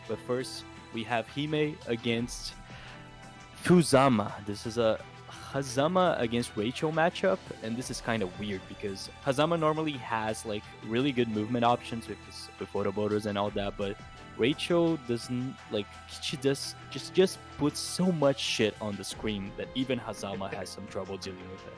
But first, we have Hime against Fuzzama. This is a Hazama against Rachel matchup, and this is kind of weird because Hazama normally has like really good movement options with photo borders and all that, but Rachel doesn't like. She just puts so much shit on the screen that even Hazama has some trouble dealing with it.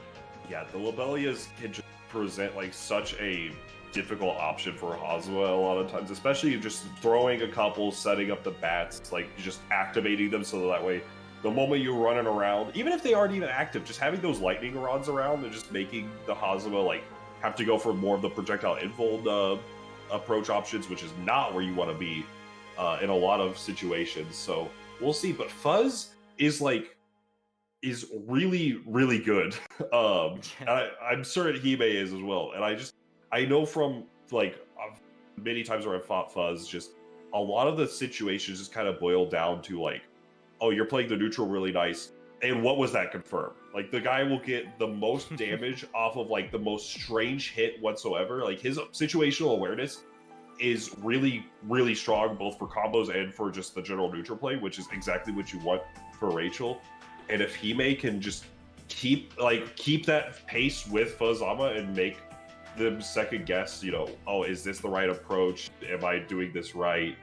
Yeah, the Lobelias can just present like such a difficult option for Hazama a lot of times, especially just throwing a couple, setting up the bats, like just activating them so that way the moment you're running around, even if they aren't even active, just having those lightning rods around and just making the Hazama like have to go for more of the projectile infold approach options, which is not where you want to be in a lot of situations. So we'll see. But Fuzz is really, really good. I'm certain Hime is as well. And I know from like many times where I've fought Fuzz, just a lot of the situations just kind of boil down to like, oh, you're playing the neutral really nice. And what was that confirmed? Like the guy will get the most damage off of like the most strange hit whatsoever. Like his situational awareness is really, really strong, both for combos and for just the general neutral play, which is exactly what you want for Rachel. And if Hime can just keep that pace with Fuzzama and make them second guess, oh, is this the right approach? Am I doing this right?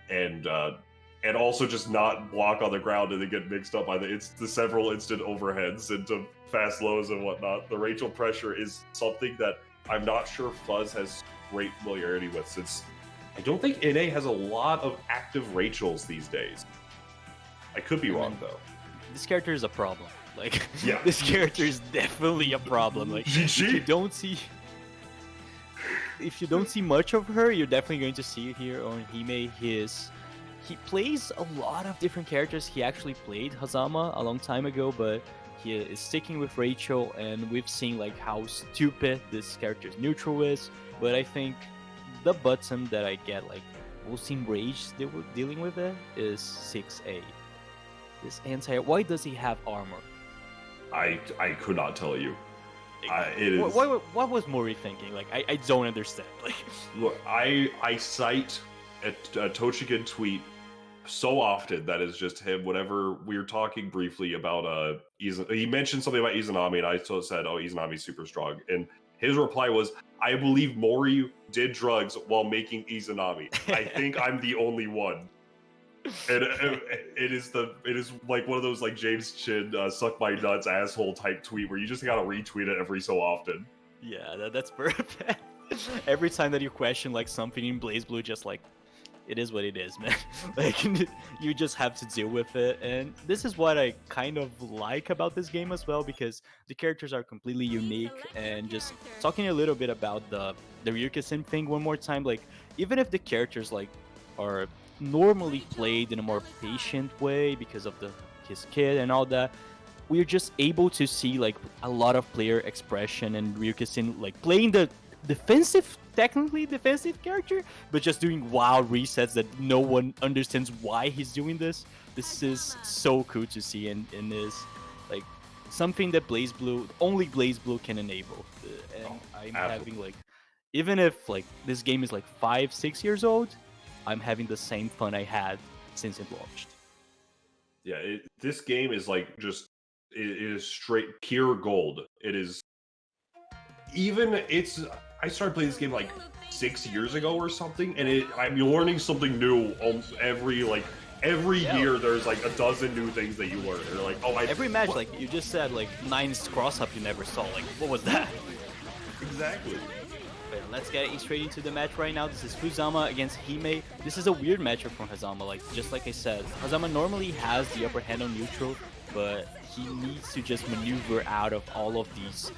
And also just not block on the ground and then get mixed up by the several instant overheads into fast lows and whatnot. The Rachel pressure is something that I'm not sure Fuzz has great familiarity with, since I don't think NA has a lot of active Rachels these days. I could be wrong though. This character is a problem. Like, yeah. This character is definitely a problem. Like, if you don't see much of her, you're definitely going to see it here on Hime. He plays a lot of different characters. He actually played Hazama a long time ago, but he is sticking with Rachel, and we've seen like how stupid this character's neutral is. But I think the button that I get like Ultim Rage dealing with it is 6A. This why does he have armor? I could not tell you. It is. What was Mori thinking? Like I don't understand. Like, look, I cite a Toshikin tweet so often that is just him. Whenever we were talking briefly about he mentioned something about Izanami, and I still said, "Oh, Izanami's super strong," and his reply was, "I believe Mori did drugs while making Izanami. I think I'm the only one." And it is like one of those like James Chin suck my nuts asshole type tweet where you just gotta retweet it every so often. Yeah, that's perfect. Every time that you question like something in BlazBlue, just like, it is what it is, man. Like, you just have to deal with it. And this is what I kind of like about this game as well, because the characters are completely unique. And just talking a little bit about the Ryukasin thing one more time, like, even if the characters like are normally played in a more patient way because of his kid and all that, we're just able to see like a lot of player expression and Ryukasin like playing the technically defensive character, but just doing wild resets that no one understands why he's doing this. This is so cool to see, and is like something that only BlazBlue can enable. And I'm having like, even if like this game is like 5-6 years old, I'm having the same fun I had since it launched. Yeah, this game is like it is straight pure gold. It is. I started playing this game like 6 years ago or something, and I'm learning something new almost every year. There's like a dozen new things that you learn. They're like, every match, like you just said, like 9's cross up you never saw. Like, what was that? Exactly. But let's get straight into the match right now. This is Fuzzama against Hime. This is a weird matchup from Hazama. Like, just like I said, Hazama normally has the upper hand on neutral, but he needs to just maneuver out of all of these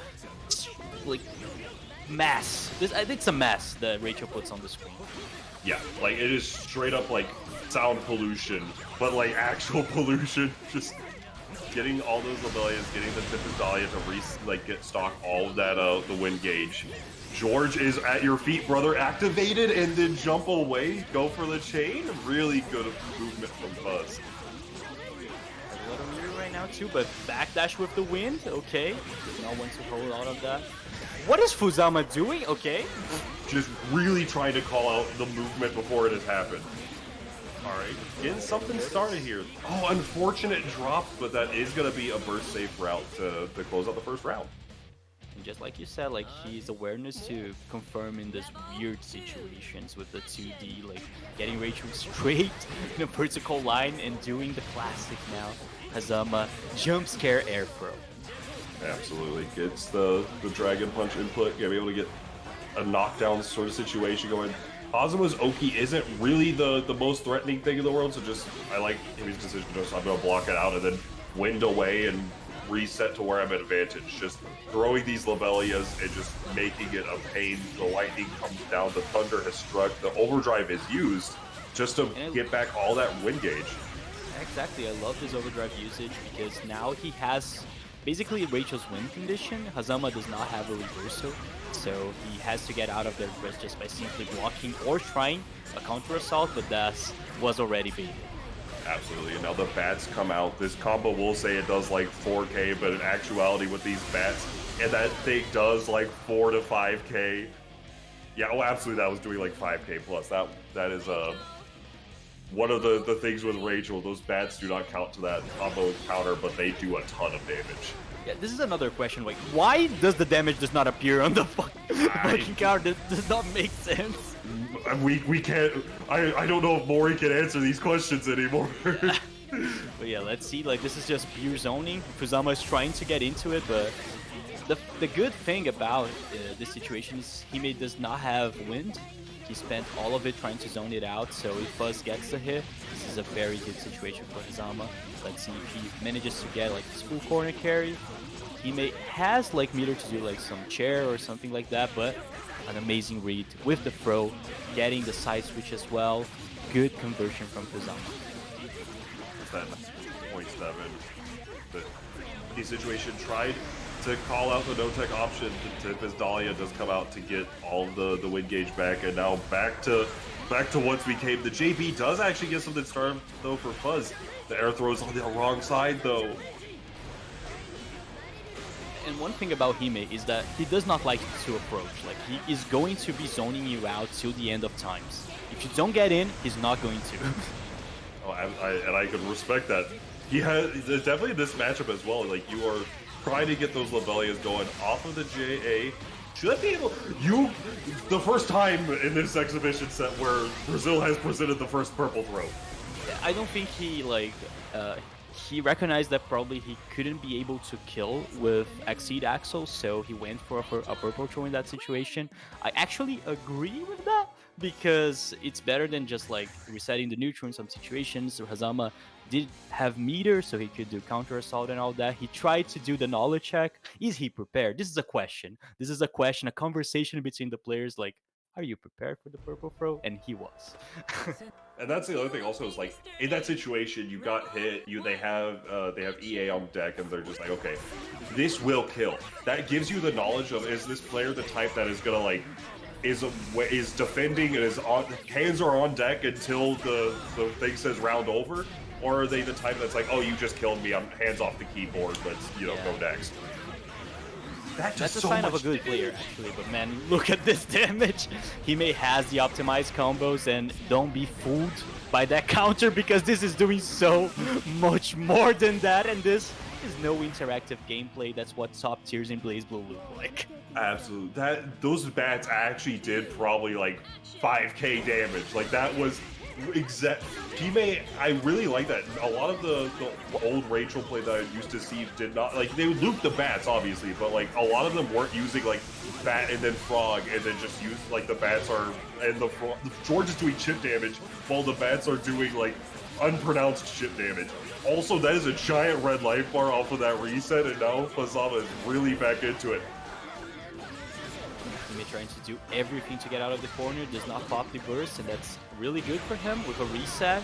like mess. It's a mess that Rachel puts on the screen. Yeah, like it is straight up like sound pollution, but like actual pollution. Just getting all those Lobelias, getting the Tipisalia to get stock all of that the wind gauge. George is at your feet, brother. Activated and then jump away. Go for the chain. Really good movement from Fuzz. A little weird right now too, but backdash with the wind. Okay, does not want to hold out of that. What is Fuzzama doing? Okay. Just really trying to call out the movement before it has happened. All right, getting something started here. Oh, unfortunate drop, but that is going to be a burst safe route to close out the first round. And just like you said, like his awareness to confirm in these weird situations with the 2D, like getting Rachel straight in a vertical line and doing the classic now, Hazama jump scare air throw. Absolutely, gets the Dragon Punch input, be able to get a knockdown sort of situation going. Hazama's Oki isn't really the most threatening thing in the world, so just I like his decision. Just I'm gonna block it out and then wind away and reset to where I'm at advantage. Just throwing these Lobelias and just making it a pain. The lightning comes down, the thunder has struck, the overdrive is used just to get back all that wind gauge. Exactly, I love this overdrive usage because now he has basically Rachel's win condition. Hazama does not have a reversal, so he has to get out of the reverse just by simply blocking or trying a counter assault, but that was already baited. Absolutely, and now the bats come out. This combo will say it does like 4K, but in actuality with these bats, and that thing does like 4 to 5K. Yeah, oh absolutely, that was doing like 5K plus. That is one of the things with Rachel. Those bats do not count to that combo counter, but they do a ton of damage. Yeah, this is another question, like, why does the damage does not appear on the fucking counter? That does not make sense. We can't, I don't know if Mori can answer these questions anymore. But yeah, let's see, like, this is just pure zoning. Fuzzama is trying to get into it, but the good thing about this situation is Hime does not have wind. He spent all of it trying to zone it out, so if Fuzz gets the hit, this is a very good situation for Hazama. Let's see if he manages to get like his full corner carry. He has like meter to do like some chair or something like that, but an amazing read with the throw, getting the side switch as well. Good conversion from Fuzzama. That 0.7. The situation tried to call out the no-tech option to tip as Dahlia does come out to get all the wind gauge back, and now back to what became the JB does actually get something started though for Fuzz. The air throw is on the wrong side though. And one thing about Hime is that he does not like to approach. Like, he is going to be zoning you out till the end of times. If you don't get in, he's not going to. Oh, and I can respect that. He has definitely this matchup as well. Like, you are trying to get those Lobelias going off of the JA. Should I be able? The first time in this exhibition set where Brazil has presented the first purple throw. I don't think he he recognized that probably he couldn't be able to kill with Exceed Axel, so he went for a purple throw in that situation. I actually agree with that because it's better than just like resetting the neutral in some situations. So Hazama did have meter, so he could do counter assault and all that. He tried to do the knowledge check. Is he prepared? This is a question. This is a question, a conversation between the players. Like, are you prepared for the purple throw? And he was. And that's the other thing also is like in that situation you got hit, they have EA on deck and they're just like, okay, this will kill. That gives you the knowledge of, is this player the type that is gonna like is defending and is on hands are on deck until the thing says round over, or are they the type that's like, oh, you just killed me, I'm hands off the keyboard, let's go next. That's a sign of a good player, actually, but man, look at this damage. Hime has the optimized combos, and don't be fooled by that counter because this is doing so much more than that, and this is no interactive gameplay. That's what top tiers in BlazBlue look like. Absolutely. Those bats actually did probably like 5k damage. Like that was exact. Hime, I really like that. A lot of the old Rachel play that I used to see did not like, they would loop the bats obviously, but like a lot of them weren't using like bat and then frog and then just use like the bats are and the George is doing chip damage while the bats are doing like unpronounced chip damage. Also, that is a giant red life bar off of that reset, and now Fuzzama is really back into it. Hime trying to do everything to get out of the corner, does not pop the burst, and that's really good for him with a reset.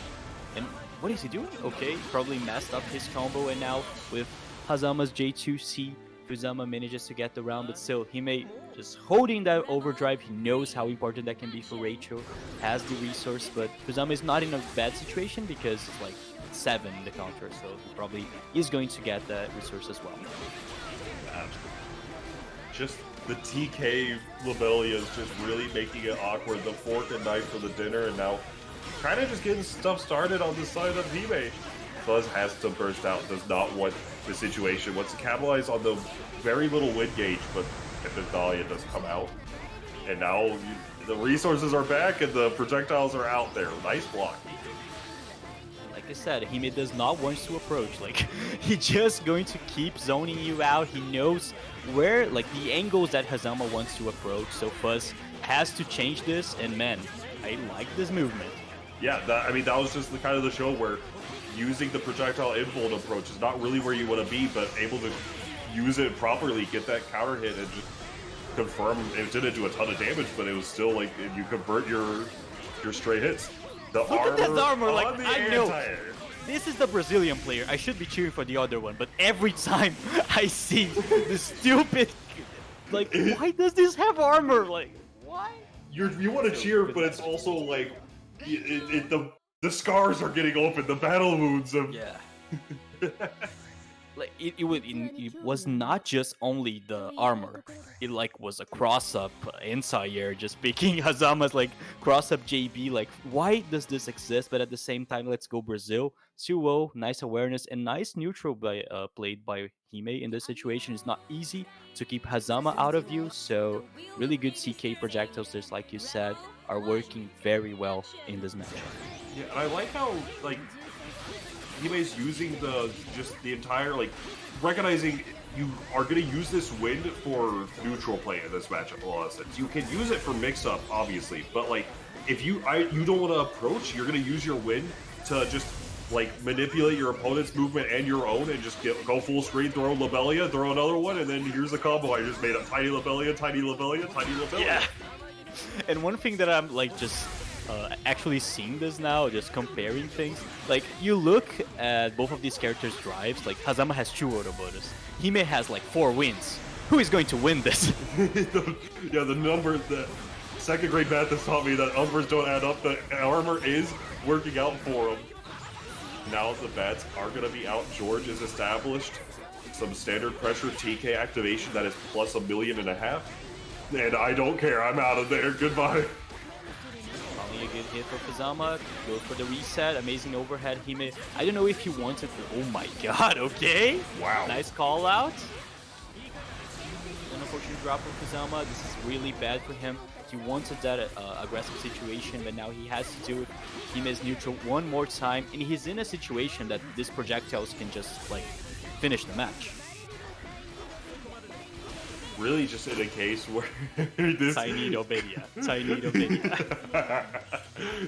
And what is he doing? Okay, probably messed up his combo, and now with Hazama's J2C, Fuzzama manages to get the round, but still, Hime just holding that overdrive. He knows how important that can be for Rachel, has the resource, but Fuzzama is not in a bad situation because it's like 7 in the counter, so he probably is going to get that resource as well. Absolutely. Just the TK Lobelia is just really making it awkward. The fork and knife for the dinner, and now kind of just getting stuff started on the side of Hime. Fuzz has to burst out, does not want the situation, wants to capitalize on the very little win gauge, but if the Dahlia does come out. And now the resources are back and the projectiles are out there. Nice block. Like I said, Hime does not want to approach. Like, he's just going to keep zoning you out. He knows where, like, the angles that Hazama wants to approach. So Fuzz has to change this, and man, I like this movement. Yeah, I mean, that was just the kind of the show where using the projectile infold approach is not really where you want to be, but able to use it properly, get that counter hit, and just confirm. It didn't do a ton of damage, but it was still like you convert your straight hits. Look at that armor, like, I know. This is the Brazilian player. I should be cheering for the other one, but every time I see the stupid, like, why does this have armor? Like, why? You want to cheer, but it's also like, the scars are getting open, the battle wounds of... Yeah. Like, it was not just only the armor. It like was a cross-up Ensayer just picking Hazama's like cross-up JB. Like, why does this exist? But at the same time, let's go Brazil. 2-0, nice awareness and nice neutral played by Hime in this situation. It's not easy to keep Hazama out of view. So really good CK projectiles, just like you said, are working very well in this match. Yeah, and I like how like Hime's using the entire, like, recognizing you are going to use this win for neutral play in this matchup. A lot of sense. You can use it for mix-up, obviously, but like if you don't want to approach, you're going to use your win to just like manipulate your opponent's movement and your own, and just go full screen, throw Lobelia, throw another one, and then here's the combo I just made up: tiny Lobelia, tiny Lobelia, tiny Lobelia. Yeah. And one thing that I'm like just actually seeing this now, just comparing things. Like, you look at both of these characters' drives, like Hazama has 2 auto bonus. Hime has like 4 wins. Who is going to win this? the number, the second grade math has taught me that numbers don't add up. The armor is working out for him. Now the bats are going to be out. George is established. Some standard pressure TK activation that is plus $1.5 million. And I don't care. I'm out of there. Goodbye. A good hit for Fuzzama, goes for the reset, amazing overhead. Hime, I don't know if he wanted to, oh my god, okay. Wow. Nice call out. An unfortunate drop for Fuzzama. This is really bad for him. He wanted that aggressive situation, but now he has to do it. Hime is neutral one more time, and he's in a situation that these projectiles can just, like, finish the match. Really just in a case where this... Tiny Dobedia. Tiny Dobedia.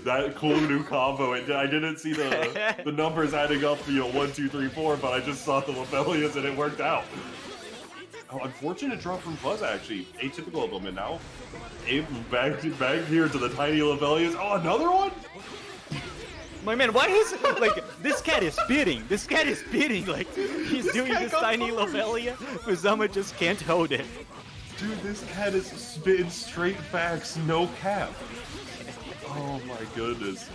That cool new combo. I didn't see the numbers adding up, 1, 2, 3, 4, but I just saw the Lobelias and it worked out. Oh, unfortunate drop from Fuzz, actually. Atypical of him, and now back here to the tiny Lobelias. Oh, another one? My man, why is like this cat is spitting? This cat is spitting. Like, he's doing this tiny Lobelia. Fuzzama just can't hold it. Dude, this cat is spitting straight facts, no cap. Oh my goodness.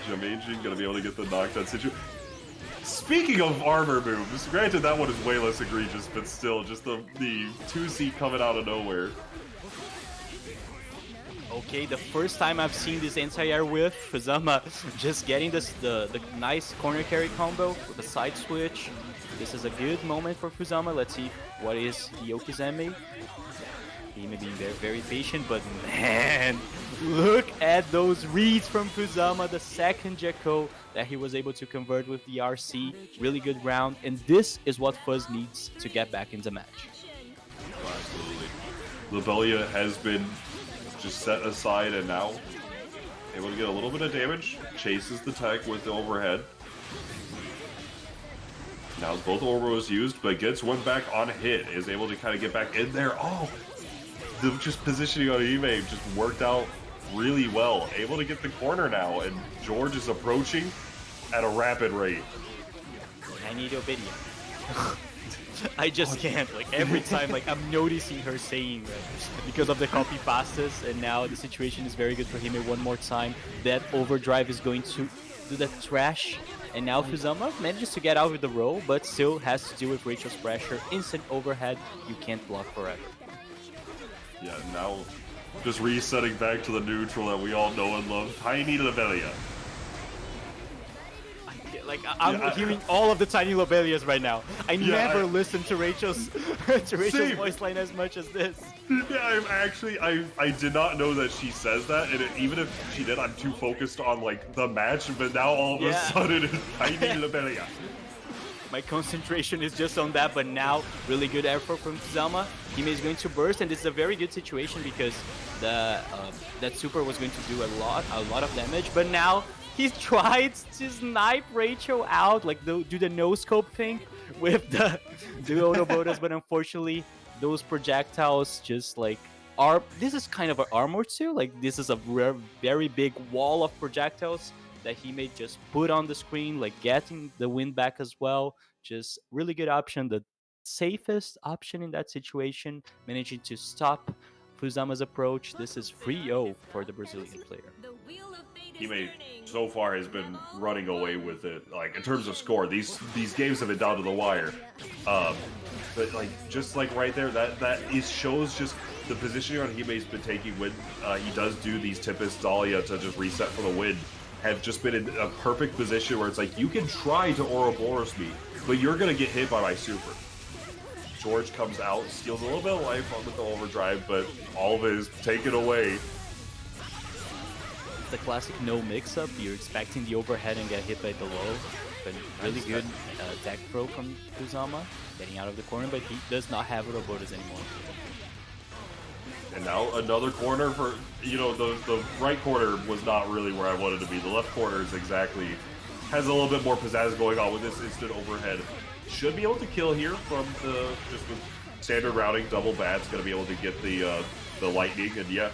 Jamajin gonna be able to get the knockdown situation. Speaking of armor moves, granted that one is way less egregious, but still, just the 2C coming out of nowhere. Okay, the first time I've seen this entire whiff, Fuzzama just getting the nice corner carry combo with a side switch. This is a good moment for Fuzzama. Let's see what is Yokizeme. He may be very, very patient, but man, look at those reads from Fuzzama. The second Jekko that he was able to convert with the RC. Really good round, and this is what Fuzz needs to get back in the match. Absolutely. Lobelia has been just set aside, and now able to get a little bit of damage. Chases the tech with the overhead. Now both Orbos used, but gets one back on hit. Is able to kind of get back in there. Oh, the just positioning on Hime just worked out really well. Able to get the corner now, and George is approaching at a rapid rate. I need Obidia. I just can't. Like, every time, like, I'm noticing her saying that because of the copy pastas, and now the situation is very good for him. One more time, that overdrive is going to do the trash, and now Fuzzama manages to get out with the roll, but still has to deal with Rachel's pressure. Instant overhead, you can't block forever. Yeah, now Just resetting back to the neutral that we all know and love. Tiny Lobelia. Like I'm hearing all of the tiny lobelias right now. I never listened to Rachel's voice line as much as this. Yeah, I did not know that she says that, and even if she did, I'm too focused on like the match. But now all of a sudden, it's tiny Lobelia. My concentration is just on that, but now really good effort from Hazama. Hime is going to burst, and this is a very good situation because the that super was going to do a lot of damage, but now he tried to snipe Rachel out, like do the no-scope thing with the Autobotas, but unfortunately, those projectiles just like are... This is kind of an armor too, like this is a very big wall of projectiles that he may just put on the screen, like getting the win back as well. Just really good option, the safest option in that situation, managing to stop Fuzzama's approach. This is 3-0 for the Brazilian player. Hime so far has been running away with it. Like in terms of score, these games have been down to the wire. But like just like right there, that shows just the positioning on Hime's been taking when he does do these Tempest Dahlia to just reset for the win. Have just been in a perfect position where it's like you can try to Ouroboros me, but you're gonna get hit by my super. George comes out, steals a little bit of life with the overdrive, but all of it is taken away. The classic no mix-up. You're expecting the overhead and get hit by the low, but really good deck throw from Fuzzama, getting out of the corner, but he does not have Ouroboros anymore. And now another corner for, you know, the right corner was not really where I wanted to be. The left corner is exactly, has a little bit more pizzazz going on with this instant overhead. Should be able to kill here from the, just with standard routing, double bats, gonna be able to get the lightning, and yeah,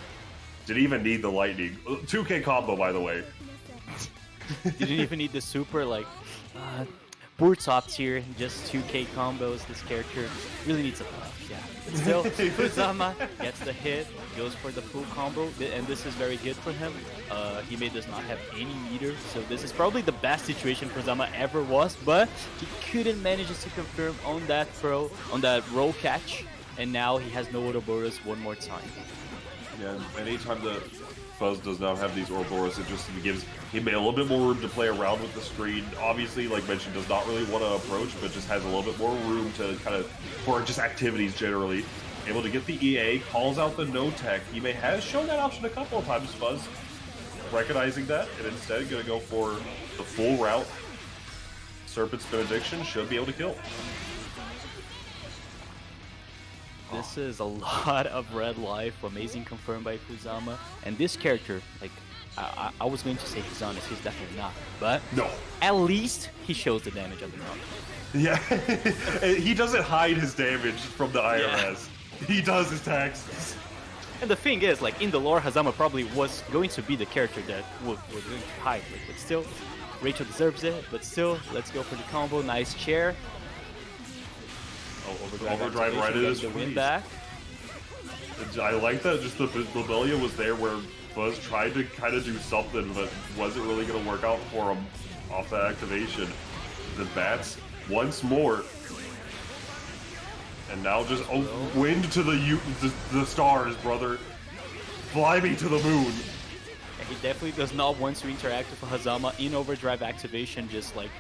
didn't even need the lightning. 2K combo, by the way. Didn't even need the super, like, poor top tier, just 2K combos. This character really needs a buff, yeah. But still, Fuzzama gets the hit, goes for the full combo, and this is very good for him. Hime does not have any meter, so this is probably the best situation Fuzzama ever was, but he couldn't manage to confirm on that throw, on that roll catch, and now he has no Ouroboros one more time. Yeah, anytime the Fuzz does not have these Ouroboros, it just gives him a little bit more room to play around with the screen. Obviously, like mentioned, does not really want to approach, but just has a little bit more room to kind of, for just activities generally. Able to get the EA, calls out the no-tech. He may has shown that option a couple of times, Fuzz. Recognizing that, and instead going to go for the full route. Serpent's Benediction should be able to kill. This is a lot of red life, amazing confirmed by Fuzzama, and this character, like, I was going to say he's honest, he's definitely not, but no, at least he shows the damage of the counter. Yeah, he doesn't hide his damage from the IRS. Yeah. He does his taxes. And the thing is, like, in the lore, Hazama probably was going to be the character that was going to hide, like, but still, Rachel deserves it, but still, let's go for the combo, nice chair. Oh, overdrive right into the win back. I like that. Just the Lobelia was there where Fuzz tried to kind of do something, but wasn't really going to work out for him off that activation. The bats once more, and now just wind to the stars, brother. Fly me to the moon. And he definitely does not want to interact with Hazama in overdrive activation, just like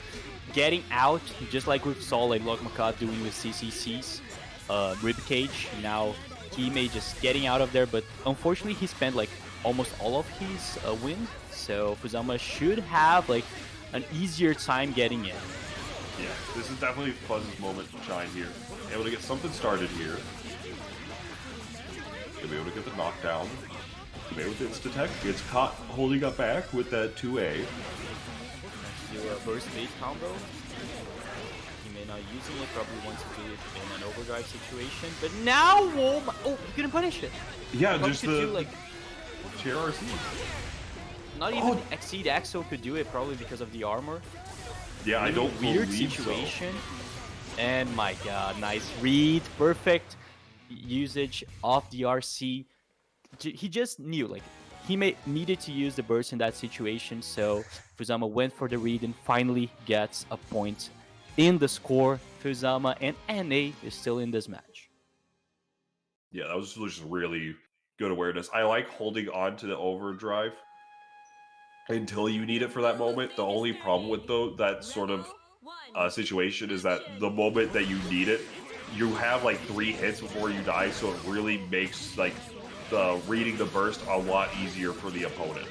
getting out, just like we saw like Logmakat doing with CCC's ribcage. Now Hime just getting out of there, but unfortunately he spent like almost all of his win, so Fuzzama should have like an easier time getting in. Yeah, this is definitely Fuzz's moment to shine here. Able to get something started here. Gonna be able to get the knockdown. Maybe with its detect, gets caught holding up back with that 2A. Do a burst bait combo. He may not using it, probably wants to do it in an overdrive situation. But now, oh, he couldn't punish it. Yeah, just the like chair RC. Not even Exceed Axel could do it, probably because of the armor. Yeah, I don't weird believe situation. So. And my god, nice read, perfect usage of the RC. He just knew, like, he needed to use the burst in that situation, so Fuzzama went for the read and finally gets a point in the score. Fuzzama and NA is still in this match. Yeah, that was just really good awareness. I like holding on to the overdrive until you need it for that moment. The only problem with that sort of situation is that the moment that you need it, you have like 3 hits before you die, so it really makes like the reading the burst a lot easier for the opponent.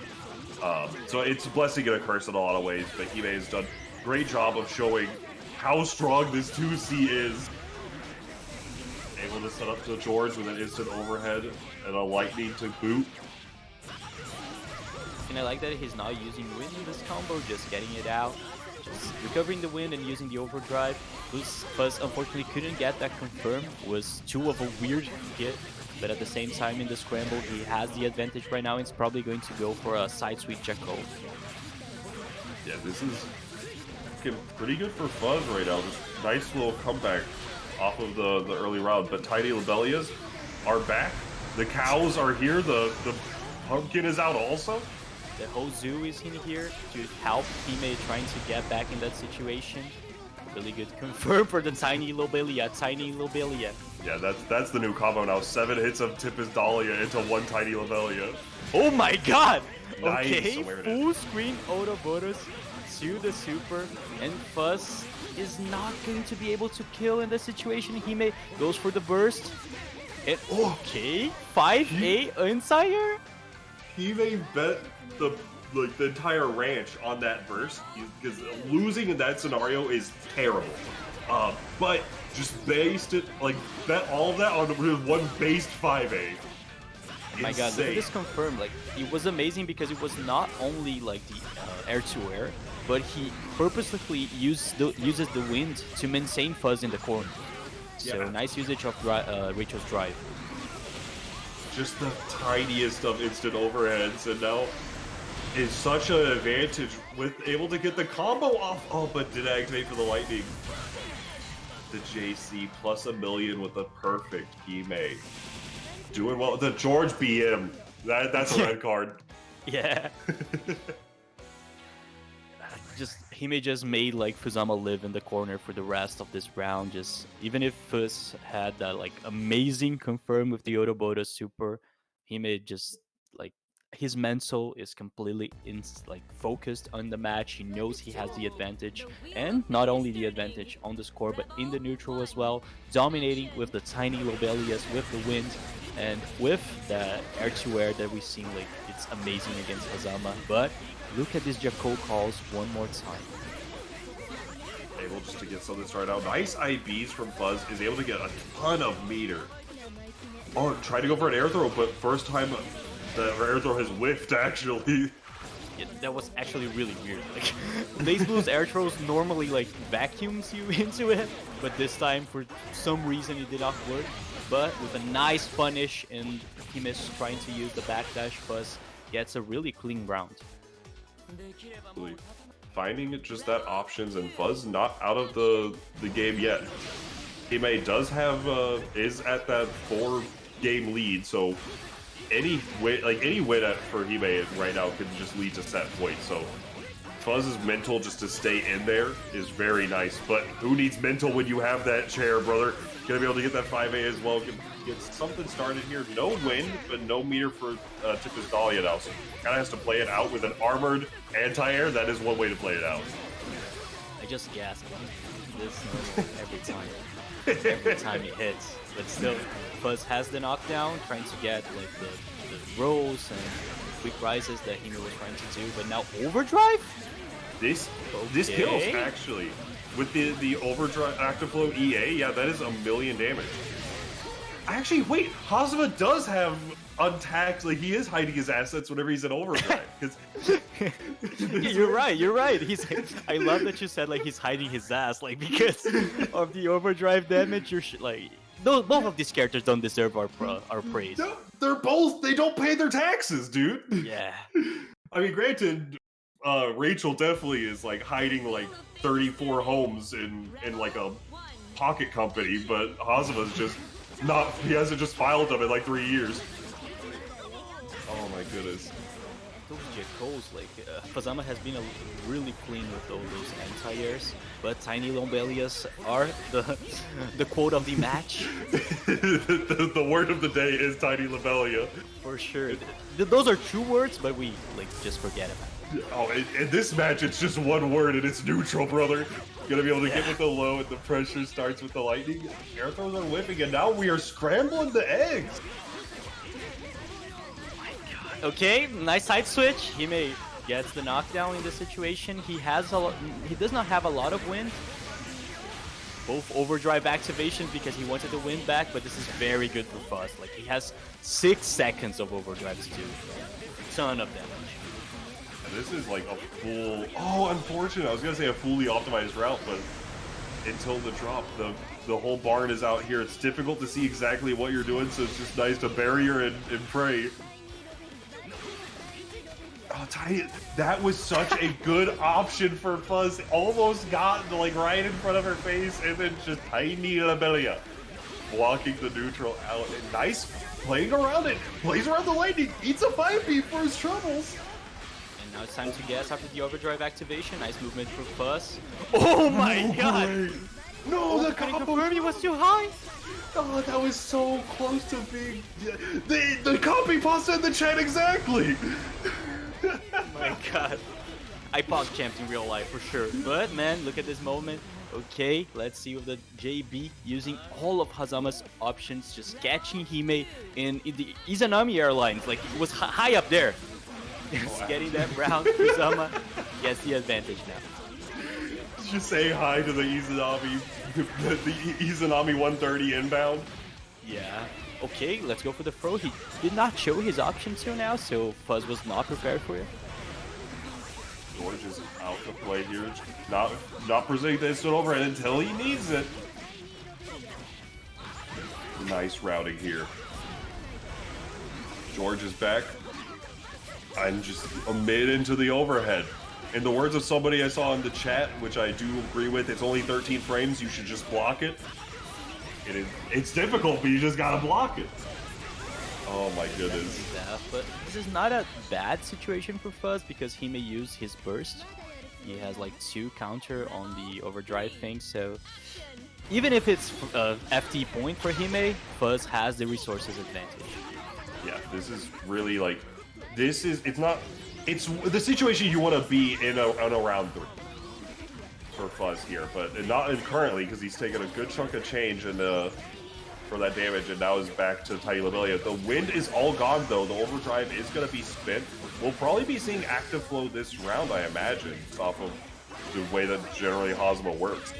So it's a blessing and a curse in a lot of ways, but Hime has done a great job of showing how strong this 2C is. Able to set up to George with an instant overhead and a lightning to boot. And I like that he's not using wind in this combo, just getting it out. Just recovering the wind and using the overdrive. Fuzz unfortunately couldn't get that confirmed, was too of a weird hit, but at the same time in the scramble he has the advantage right now. He's probably going to go for a side sweep Jacko. Yeah, this is looking pretty good for Fuzz right now. Just nice little comeback off of the early round, but Tiny Lobelias are back. The cows are here. The pumpkin is out also. The whole zoo is in here to help Hime trying to get back in that situation. Really good confirm for the Tiny Lobelia. Tiny Lobelia. Yeah, that's the new combo now. 7 hits of Tipis Dahlia into 1 Tiny Lobelia. Oh my god! Nice Okay, awareness. full screen Ouroboros to the super, and Fuzz is not going to be able to kill in this situation. Hime goes for the burst. And okay, 5A Unsire? Hime bet the entire ranch on that burst, because losing in that scenario is terrible. But just based it, like, bet all of that on one based 5A. My god, look at this confirmed. Like, it was amazing because it was not only like the air-to-air, but he purposely uses the wind to maintain Fuzz in the corner. So Yeah. nice usage of Rachel's drive. Just the tiniest of instant overheads, and now is such an advantage with able to get the combo off. Oh, but did activate for the lightning. The JC plus $1 million with the perfect Hime. Doing well. The George BM. That's a red card. Yeah. Hime just made like Fuzzama live in the corner for the rest of this round. Just even if Fuzz had that like amazing confirm with the Ouroboros super, Hime just like his mental is completely focused on the match. He knows he has the advantage, and not only the advantage on the score, but in the neutral as well. Dominating with the Tiny Lobelias, with the wind, and with the air-to-air that we've seen. Like, it's amazing against Hazama. But look at these Jacko calls one more time. Able just to get something started out. Nice IBs from Fuzz, is able to get a ton of meter. Oh, tried to go for an air throw, but first time the air throw has whiffed, actually. Yeah, that was actually really weird. Like, Blazblue's air throws normally like vacuums you into it, but this time for some reason it did not work. But with a nice punish and Hime's trying to use the backdash, Fuzz gets a really clean round. Really finding it just that options, and Fuzz not out of the game yet. Hime does have is at that 4-game lead, so any win for Hime right now could just lead to set point. So Fuzz's mental just to stay in there is very nice, but who needs mental when you have that chair, brother? Gonna be able to get that 5A as well. Get something started here. No win, but no meter for Tipis Dahlia now. So kind of has to play it out with an armored anti-air. That is one way to play it out. I just gasp. This every time. Every time it hits. But still, Fuzz has the knockdown, trying to get like the rolls and quick rises that Hime was trying to do. But now overdrive? This kills, actually. With the overdrive active flow EA, yeah, that is 1 million damage. Actually, wait, Hazama does have untaxed, like he is hiding his assets whenever he's in overdrive. You're right. I love that you said like he's hiding his ass, like because of the overdrive damage. Both of these characters don't deserve our praise. No, they don't pay their taxes, dude. Yeah. I mean, granted, Rachel definitely is like hiding like 34 homes in like a pocket company, but Hazama's just not. He hasn't just filed them in like 3 years. Oh my goodness. those Gekos, like, Fuzzama has been really clean with all those anti-airs, but Tiny Lombelias are the quote of the match. The word of the day is Tiny Lobelia. For sure. Those are true words, but we, like, just forget about it. Oh, in this match, it's just one word, and it's neutral, brother. Gonna be able to get with the low, and the pressure starts with the lightning. Air throws are whiffing, and now we are scrambling the eggs. Okay, nice side switch. Hime gets the knockdown in this situation. He does not have a lot of wind. Both overdrive activations because he wanted the wind back, but this is very good for Fuzz. Like, he has 6 seconds of overdrives too. Ton of damage. This is like a full... Oh, unfortunate. I was gonna say a fully optimized route, but until the drop, the whole barn is out here. It's difficult to see exactly what you're doing, so it's just nice to barrier and pray. Oh, Tiny, that was such a good option for Fuzz. Almost got like right in front of her face, and then just Tiny Lobelia blocking the neutral out. And nice playing around it. Plays around the lightning. Eats a 5B for his troubles. And now it's time to guess after the overdrive activation. Nice movement for Fuzz. Oh my god! No, the Couldn't combo confirm he was too high. Oh, that was so close to being... The copy pasta in the chat exactly! Oh my god. I pog champed in real life for sure. But man, look at this moment. Okay, let's see with the JB using all of Hazama's options, just catching Hime in the Izanami Airlines. Like, it was high up there. Just getting that round. Hazama gets the advantage now. Just say hi to the Izanami, the Izanami 130 inbound. Yeah. Okay, let's go for the throw. He did not show his options till now, so Fuzz was not prepared for it. George is out to play here, not presenting the instant overhead until he needs it. Nice routing here. George is back. I'm just a mid into the overhead. In the words of somebody I saw in the chat, which I do agree with, it's only 13 frames, you should just block it. It's difficult, but you just gotta block it. Oh my goodness. But this is not a bad situation for Fuzz because he may use his burst. He has like 2 counter on the overdrive thing, so even if it's FT point for Hime, Fuzz has the resources advantage. Yeah, this is really like, it's the situation you want to be in a round 3 for Fuzz here, but not currently because he's taken a good chunk of change and for that damage, and now is back to Tiny Lobelia. The wind is all gone though. The overdrive is going to be spent. We'll probably be seeing active flow this round, I imagine, off of the way that generally Hazama works.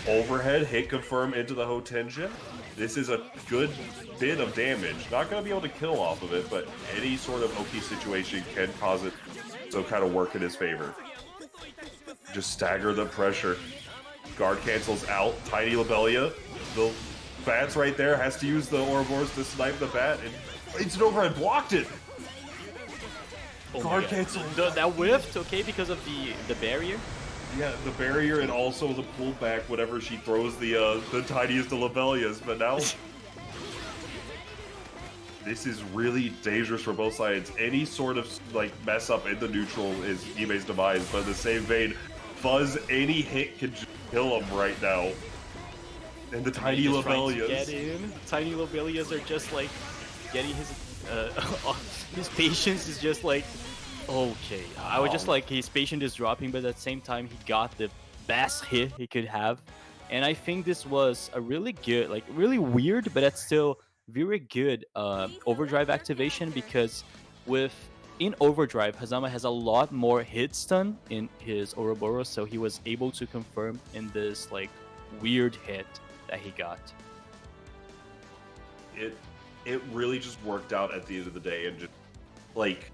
Overhead hit confirm into the Hotenjin. This is a good bit of damage. Not going to be able to kill off of it, but any sort of Oki situation can cause it to kind of work in his favor. Just stagger the pressure. Guard cancels out. Tiny Lobelia. The bat's right there. Has to use the Ouroboros to snipe the bat. And it's an overhead. Blocked it. Oh Guard cancel. That whiffed, okay, because of the barrier. Yeah, the barrier and also the pullback whenever she throws the tiniest of Lobelias. But now... This is really dangerous for both sides. Any sort of like mess up in the neutral is Hime's demise, but in the same vein, Fuzz, any hit can just kill him right now. And the Tiny Lobelias. Get in. Tiny Lobelias are just like getting his patience is just like okay. I would just like his patience is dropping, but at the same time he got the best hit he could have, and I think this was a really good, like really weird, but that's still very good overdrive activation because in overdrive, Hazama has a lot more hit stun in his Ouroboros, so he was able to confirm in this like weird hit that he got. It really just worked out at the end of the day, and just like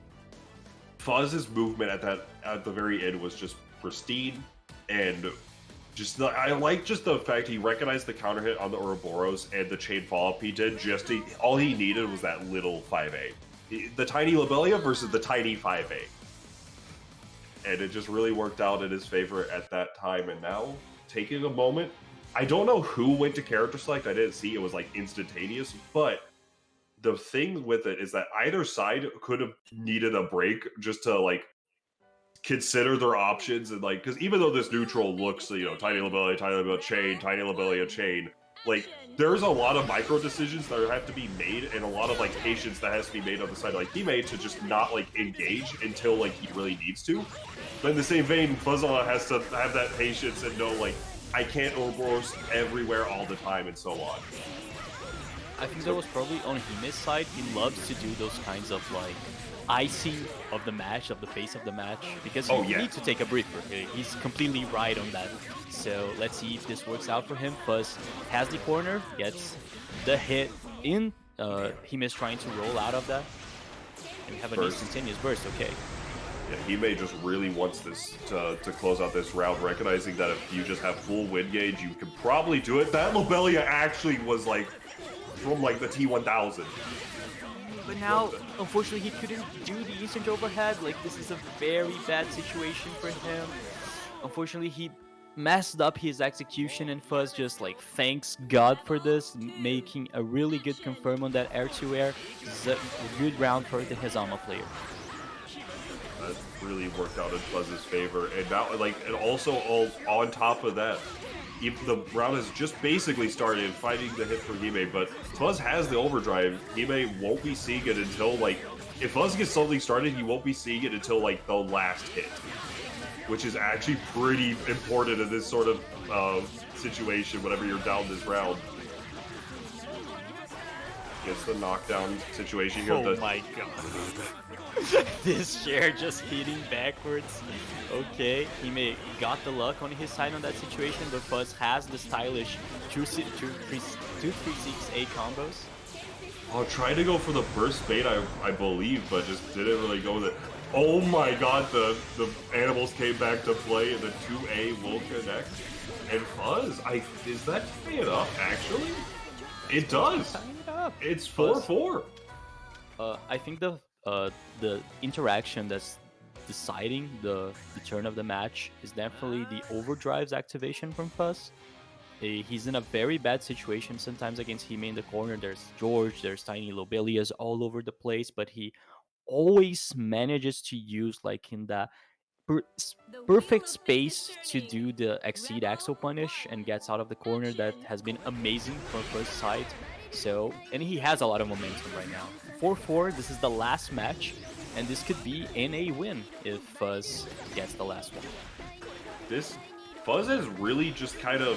Fuzz's movement at the very end was just pristine, and just I like just the fact he recognized the counter hit on the Ouroboros and the chain follow-up he did. All he needed was that little 5A. The Tiny Lobelia versus the Tiny 5A. And it just really worked out in his favor at that time. And now, taking a moment, I don't know who went to character select. I didn't see. It was like instantaneous. But the thing with it is that either side could have needed a break just to like consider their options and like, because even though this neutral looks, you know, tiny Lobelia chain, tiny Lobelia chain, like there's a lot of micro decisions that have to be made and a lot of like patience that has to be made on the side of like Hime to just not like engage until like he really needs to. But in the same vein, Fuzzama has to have that patience and know like I can't Ouroboros everywhere all the time and so on. I think that was probably on Hime's side. He loves to do those kinds of like icing of the match, of the pace of the match, because you need to take a breather. He's completely right on that. So let's see if this works out for him. Fuzz has the corner, gets the hit in. Hime is trying to roll out of that. And we have an instantaneous burst, okay. Yeah, Hime just really wants this to close out this round, recognizing that if you just have full win gauge, you can probably do it. That Lobelia actually was like from like the T1000. But now, unfortunately, he couldn't do the instant overhead. Like, this is a very bad situation for him. Unfortunately, he messed up his execution, and Fuzz just, like, thanks God for this, making a really good confirm on that air-to-air. This is a good round for the Hazama player. That really worked out in Fuzz's favor. And now, like, and also on top of that, the round has just basically started finding the hit for Hime, but Fuzz has the overdrive. Hime won't be seeing it until, like, if Fuzz gets something started, he won't be seeing it until, like, the last hit, which is actually pretty important in this sort of situation whenever you're down this round. Gets the knockdown situation here. Oh my god. This share just hitting backwards. Okay, Hime got the luck on his side on that situation, but Fuzz has the stylish 236A combos. I'll try to go for the burst bait, I believe, but just didn't really go with it. Oh my god, the animals came back to play, and the 2A will connect. And Fuzz, is that tying it up, actually? It does. It's 4-4. I think the interaction that's deciding the turn of the match is definitely the overdrive's activation from Fuzz. He's in a very bad situation sometimes against Hime in the corner. There's George, there's tiny Lobelias all over the place, but he always manages to use like in the perfect space to do the exceed axle punish and gets out of the corner. That has been amazing from Fuzz's side. So, and he has a lot of momentum right now. 4-4, this is the last match, and this could be in a win if Fuzz gets the last one. This Fuzz has really just kind of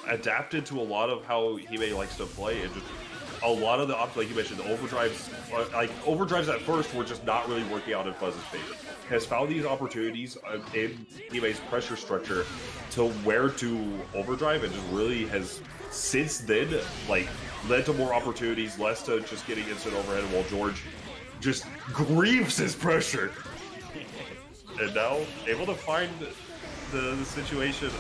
adapted to a lot of how Hime likes to play, and just a lot of the options, like you mentioned, the overdrives at first were just not really working out in Fuzz's favor. Has found these opportunities in Hime's pressure structure to where to overdrive, and just really has since then like led to more opportunities, less to just getting instant overhead, while George just grieves his pressure. And now able to find the situation,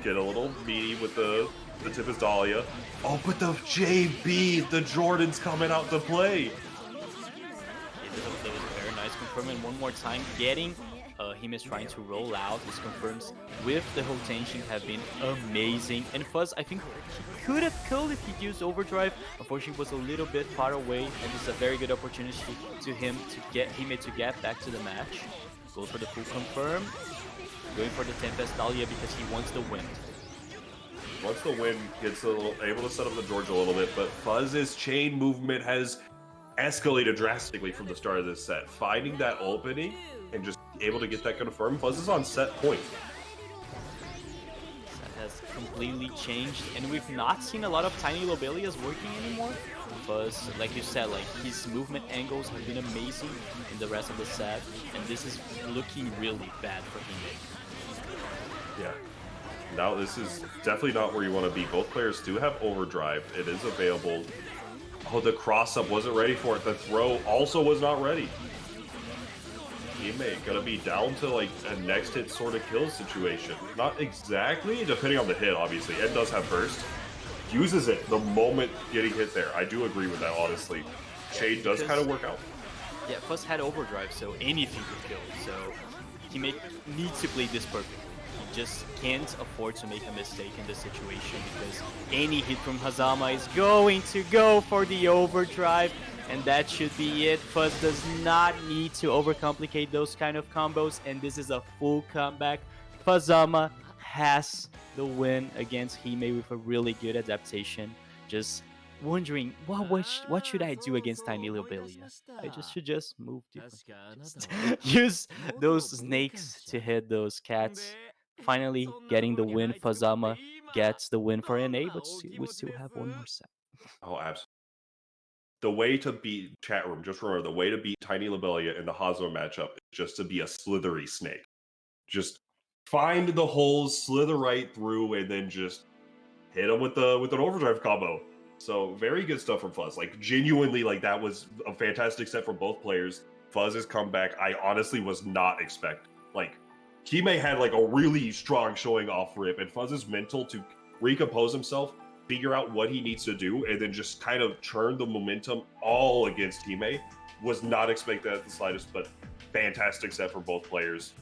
get a little meaty with the Tippus Dahlia. Oh, but the JB, the Jordan's coming out to play. That was a very nice confirm, and one more time getting him is trying to roll out. His confirms with the whole tension have been amazing, and Fuzz, I think he could have killed if he used overdrive. Unfortunately, was a little bit far away, and it's a very good opportunity to him to get Hime to get back to the match. Goes for the full confirm, going for the Tempest Dahlia because he wants the win. Once the win, gets able to set up the George a little bit, but Fuzz's chain movement has escalated drastically from the start of this set. Finding that opening and just able to get that confirmed. Fuzz is on set point. That has completely changed, and we've not seen a lot of tiny Lobelias working anymore. Fuzz, like you said, like his movement angles have been amazing in the rest of the set, and this is looking really bad for him. Yeah. Now this is definitely not where you want to be. Both players do have overdrive. It is available. Oh, the cross-up wasn't ready for it. The throw also was not ready. Hime gonna be down to like a next hit sort of kill situation. Not exactly, depending on the hit, obviously. Ed does have burst. Uses it the moment getting hit there. I do agree with that, honestly. Shade does kind of work out. Yeah, Fuzz had overdrive, so anything could kill. So Hime needs to play this perfectly. He just can't afford to make a mistake in this situation, because any hit from Hazama is going to go for the overdrive, and that should be it. Fuzz does not need to overcomplicate those kind of combos, and this is a full comeback. Fuzzama has the win against Hime with a really good adaptation. Just wondering what should I do against Tiny Lobelia? I should just move differently. Just use those snakes to hit those cats. Finally getting the win. Fuzzama gets the win for NA, but we still have one more set. Oh, absolutely. The way to beat chat room, just remember, the way to beat Tiny Lobelia in the Hazama matchup is just to be a slithery snake. Just find the holes, slither right through, and then just hit him with an overdrive combo. So very good stuff from Fuzz. Like genuinely, like that was a fantastic set from both players. Fuzz's comeback, I honestly was not expecting. Like Hime had like a really strong showing off rip, and Fuzz's mental to recompose himself, figure out what he needs to do, and then just kind of turn the momentum all against Hime was not expected at the slightest, but fantastic set for both players.